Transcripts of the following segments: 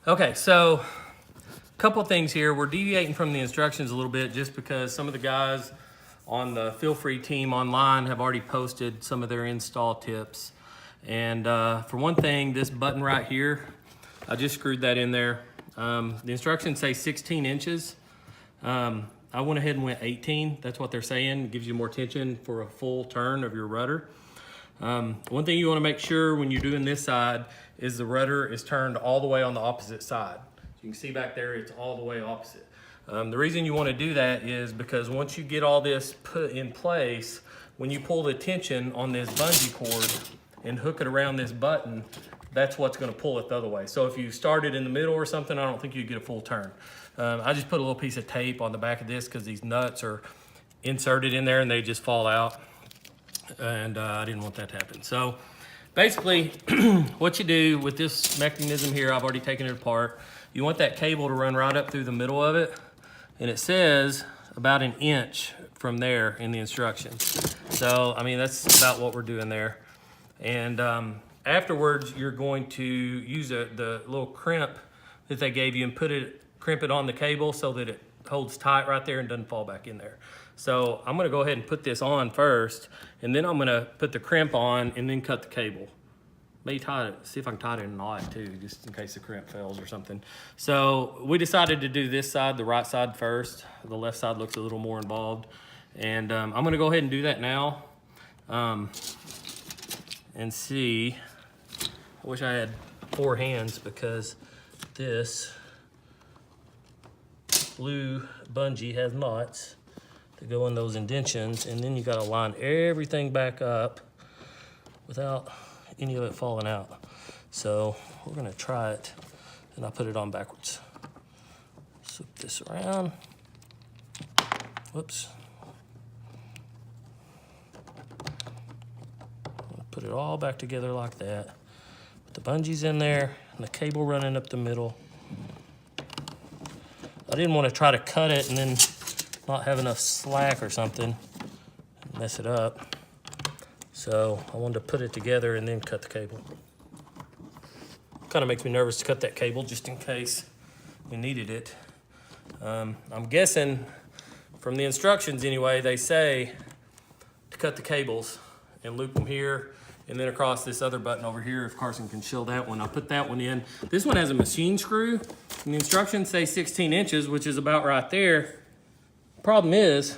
Okay, so a couple things here. We're deviating from the instructions a little bit just because some of the guys on the Feelfree team online have already posted some of their install tips. And for one thing, this button right here, I just screwed that in there. The instructions say 16 inches. I went ahead and went 18. That's what they're saying. It gives you more tension for a full turn of your rudder. One thing you want to make sure when you're doing this side is the rudder is turned all the way on the opposite side. You can see back there, it's all the way opposite. The reason you want to do that is because once you get all this put in place, when you pull the tension on this bungee cord and hook it around this button, that's what's going to pull it the other way. So if you started in the middle or something, I don't think you'd get a full turn. I just put a little piece of tape on the back of this because these nuts are inserted in there and they just fall out. And I didn't want that to happen. So basically what you do with this mechanism here, I've already taken it apart. You want that cable to run right up through the middle of it. And it says about an inch from there in the instructions. So, I mean, that's about what we're doing there. And afterwards, you're going to use the little crimp that they gave you and crimp it on the cable so that it holds tight right there and doesn't fall back in there. So I'm gonna go ahead and put this on first, and then I'm gonna put the crimp on and then cut the cable. Maybe tie it, see if I can tie it in a knot too, just in case the crimp fails or something. So we decided to do this side, the right side first. The left side looks a little more involved. And I'm gonna go ahead and do that now. And see, I wish I had 4 hands because this blue bungee has knots to go in those indentions, and then you gotta line everything back up without any of it falling out. So we're gonna try it, and I'll put it on backwards. Flip this around. Whoops. Put it all back together like that. Put the bungees in there and the cable running up the middle. I didn't want to try to cut it and then not have enough slack or something and mess it up. So I wanted to put it together and then cut the cable. Kind of makes me nervous to cut that cable just in case we needed it. I'm guessing from the instructions anyway, they say to cut the cables and loop them here and then across this other button over here, if Carson can show that one. I'll put that one in. This one has a machine screw, and the instructions say 16 inches, which is about right there. Problem is,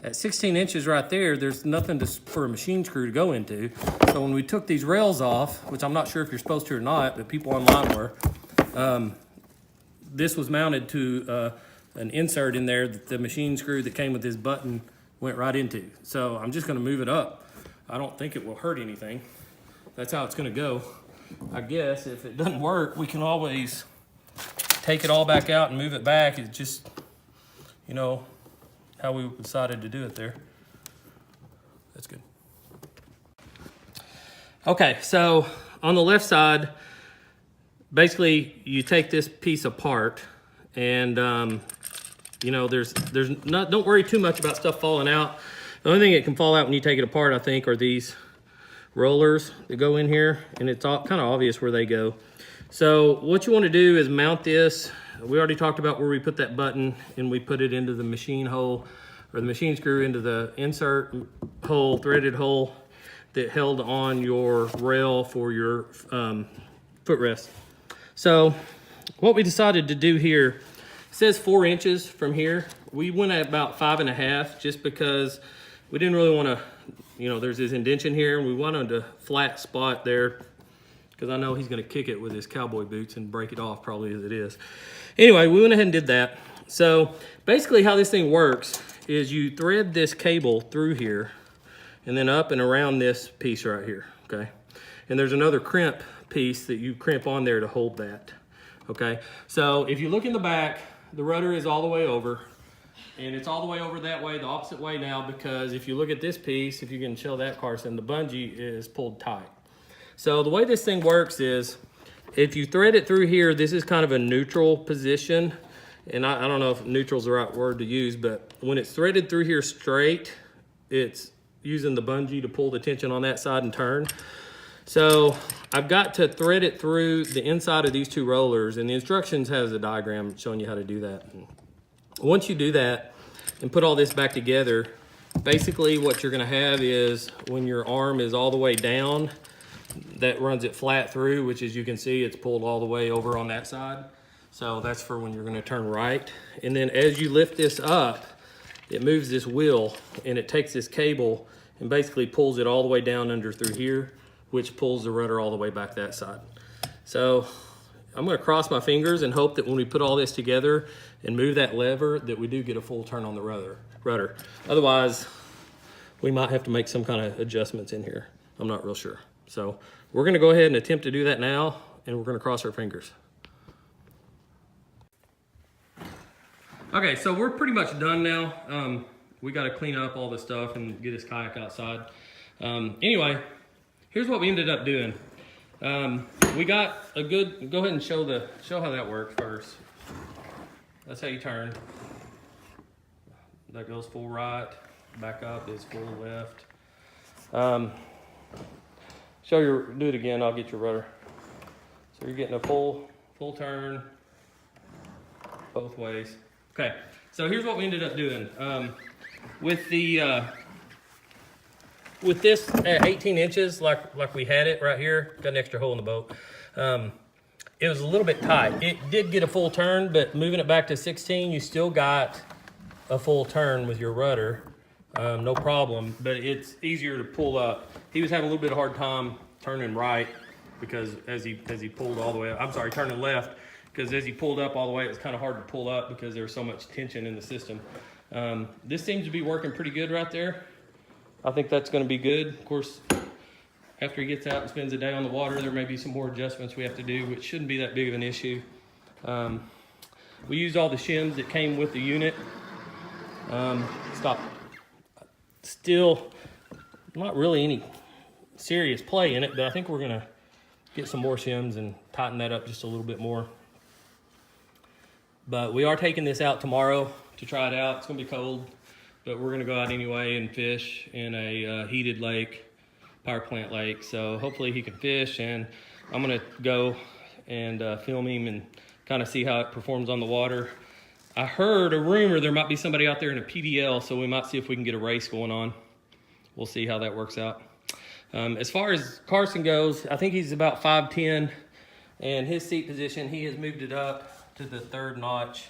at 16 inches right there, there's nothing for a machine screw to go into. So when we took these rails off, which I'm not sure if you're supposed to or not, but people online were, this was mounted to an insert in there that the machine screw that came with this button went right into. So I'm just gonna move it up. I don't think it will hurt anything. That's how it's gonna go. I guess if it doesn't work, we can always take it all back out and move it back. It's just, you know, how we decided to do it there. That's good. Okay, so on the left side, basically you take this piece apart and you know, don't worry too much about stuff falling out. The only thing that can fall out when you take it apart, I think, are these rollers that go in here, and it's all kind of obvious where they go. So what you want to do is mount this. We already talked about where we put that button, and we put it into the machine hole, or the machine screw into the insert hole, threaded hole that held on your rail for your footrest. So what we decided to do here, it says 4 inches from here. We went at about 5.5 just because we didn't really want to, you know, there's this indentation here and we wanted a flat spot there because I know he's going to kick it with his cowboy boots and break it off probably as it is. Anyway, we went ahead and did that. So basically how this thing works is you thread this cable through here and then up and around this piece right here, okay? And there's another crimp piece that you crimp on there to hold that, okay? So if you look in the back, the rudder is all the way over, and it's all the way over that way, the opposite way now, because if you look at this piece, if you can show that, Carson, the bungee is pulled tight. So the way this thing works is, if you thread it through here, this is kind of a neutral position, and I don't know if neutral is the right word to use, but when it's threaded through here straight, it's using the bungee to pull the tension on that side and turn. So I've got to thread it through the inside of these two rollers, and the instructions has a diagram showing you how to do that. Once you do that and put all this back together, basically what you're gonna have is when your arm is all the way down, that runs it flat through, which as you can see, it's pulled all the way over on that side. So that's for when you're gonna turn right. And then as you lift this up, it moves this wheel and it takes this cable and basically pulls it all the way down under through here, which pulls the rudder all the way back that side. So I'm gonna cross my fingers and hope that when we put all this together and move that lever, that we do get a full turn on the rudder. Otherwise, we might have to make some kind of adjustments in here. I'm not real sure. So we're gonna go ahead and attempt to do that now, and we're gonna cross our fingers. Okay, so we're pretty much done now. We gotta clean up all this stuff and get this kayak outside. Anyway, here's what we ended up doing. We got a good, go ahead and show how that works first. That's how you turn. That goes full right, back up is full left. Do it again, I'll get your rudder. So you're getting a full turn both ways. Okay, so here's what we ended up doing. With this at 18 inches, like we had it right here, got an extra hole in the boat. It was a little bit tight. It did get a full turn, but moving it back to 16, you still got a full turn with your rudder, no problem, but it's easier to pull up. He was having a little bit of hard time turning right because as he pulled all the way up, I'm sorry, turning left, because as he pulled up all the way, it was kind of hard to pull up because there was so much tension in the system. This seems to be working pretty good right there. I think that's going to be good. Of course, after he gets out and spends a day on the water, there may be some more adjustments we have to do, which shouldn't be that big of an issue. We used all the shims that came with the unit. Still not really any serious play in it, but I think we're going to get some more shims and tighten that up just a little bit more. But we are taking this out tomorrow to try it out. It's going to be cold, but we're going to go out anyway and fish in a heated lake, power plant lake. So hopefully he can fish, and I'm going to go and film him and kind of see how it performs on the water. I heard a rumor there might be somebody out there in a PDL, so we might see if we can get a race going on. We'll see how that works out. As far as Carson goes, I think he's about 5'10", and his seat position, he has moved it up to the 3rd notch,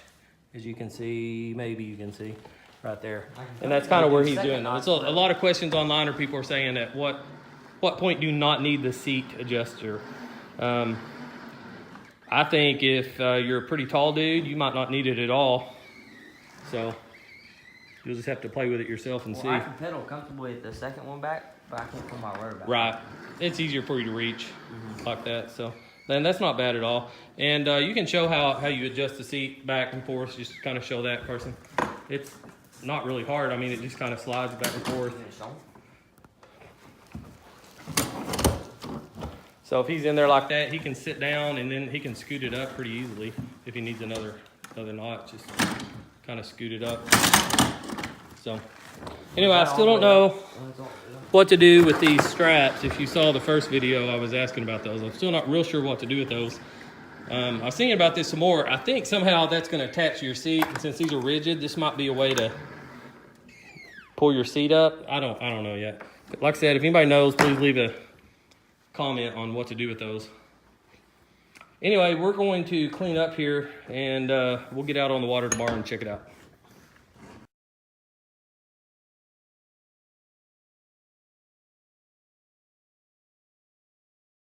as you can see, maybe you can see right there. And that's kind of where he's doing. There's a lot of questions online, or people are saying at what point do you not need the seat adjuster? I think if you're a pretty tall dude, you might not need it at all. So you'll just have to play with it yourself and see. I can pedal comfortably with the second one back, but I can't pull my rudder back. Right. It's easier for you to reach like that. So then that's not bad at all. And you can show how you adjust the seat back and forth. Just kind of show that, Carson. It's not really hard. I mean, it just kind of slides back and forth. So if he's in there like that, he can sit down and then he can scoot it up pretty easily. If he needs another notch, just kind of scoot it up. So anyway, I still don't know what to do with these straps. If you saw the first video, I was asking about those. I'm still not real sure what to do with those. I was thinking about this some more. I think somehow that's going to attach to your seat. And since these are rigid, this might be a way to pull your seat up. I don't know yet. But like I said, if anybody knows, please leave a comment on what to do with those. Anyway, we're going to clean up here, and we'll get out on the water tomorrow and check it out.